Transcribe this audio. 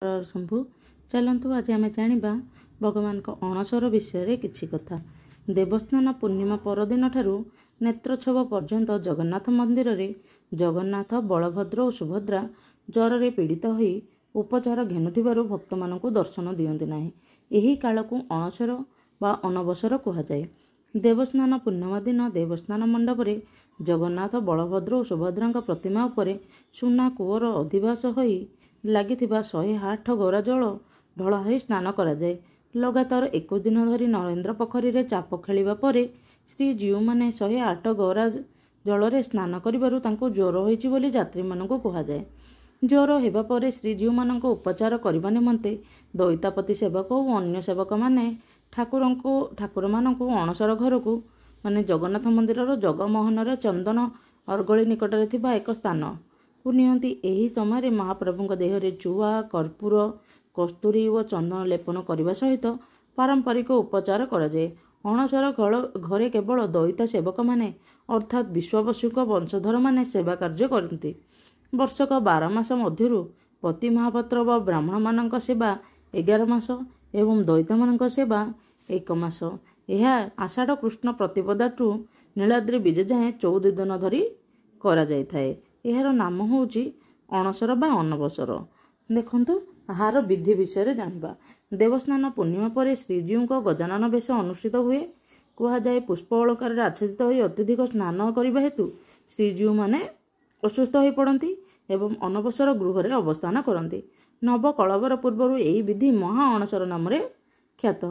शंभु चलतु आज आम जाना भगवान अणसर विषय किछि कथा। देवस्नान पूर्णिमा परदिन ठारू नेत्रोत्सव पर्यंत जगन्नाथ मंदिर रे जगन्नाथ बलभद्र और सुभद्रा ज्वर रे पीड़ित होई उपचार घेनुथिबारु भक्त मानकु दर्शन दियंती नाही। एही काल को अणसर बा अनवसर कहुए। देवस्नान पूर्णिमा दिन देवस्नान मंडप रे जगन्नाथ बलभद्र और सुभद्रा प्रतिमा उपरे सुना कूअर अधिवास होई लागिथिबा 108 गौरा जल ढला होई स्नान कराए। लगातार 21 दिन धरी नरेंद्र पोखरी रे चाप खेलिबा परे श्रीजीउ माने 108 गौरा जल रे स्नान करिबारु तांको ज्वर होईची बोली यात्री मानकु कहुए। ज्वर हेबा परे श्रीजीउ मानको उपचार करबा निमंते दैतापति सेवक और अन्य सेवक माने ठाकुर मानकु अणसर घर को माने जगन्नाथ मंदिर जगमोहन चंदन अर्गली निकट रे थिबा एक स्थान को नियंती। एही समय महाप्रभुଙ୍କ देहरे चुआ कर्पूर कस्तूरी और चंदन लेपन करने सहित पारंपरिक उपचार कराए। अणसर घरे केवल दैता सेवक माने अर्थात विश्ववसुक वंशधर माने सेवा कार्य करती। वर्षक 12 मास मध्यरु पति महापात्र व ब्राह्मण मानक सेवा 11 मास एवं दैता मानक सेवा 1 मास। यह आषाढ़ कृष्ण प्रतिपदाठू नीलाद्री विजे जाए 14 दिन धरी करा जाय थाए। यार नाम होउची अणसर बा अनवसर। देखंतु आहार विधि विषय जानबा। देवस्नान पूर्णिमा पर श्रीजीउ को गजानन बेश अनुष्ठित हुए। कहा जाए पुष्प अलकार आच्छादित हो अत्यधिक स्नान करने हेतु श्रीजीउ माने असुस्थ हो पड़ती एवं अनवसर गृह अवस्थान करती। नव कलवर पूर्व यही विधि महा अणसर नाम ख्यात।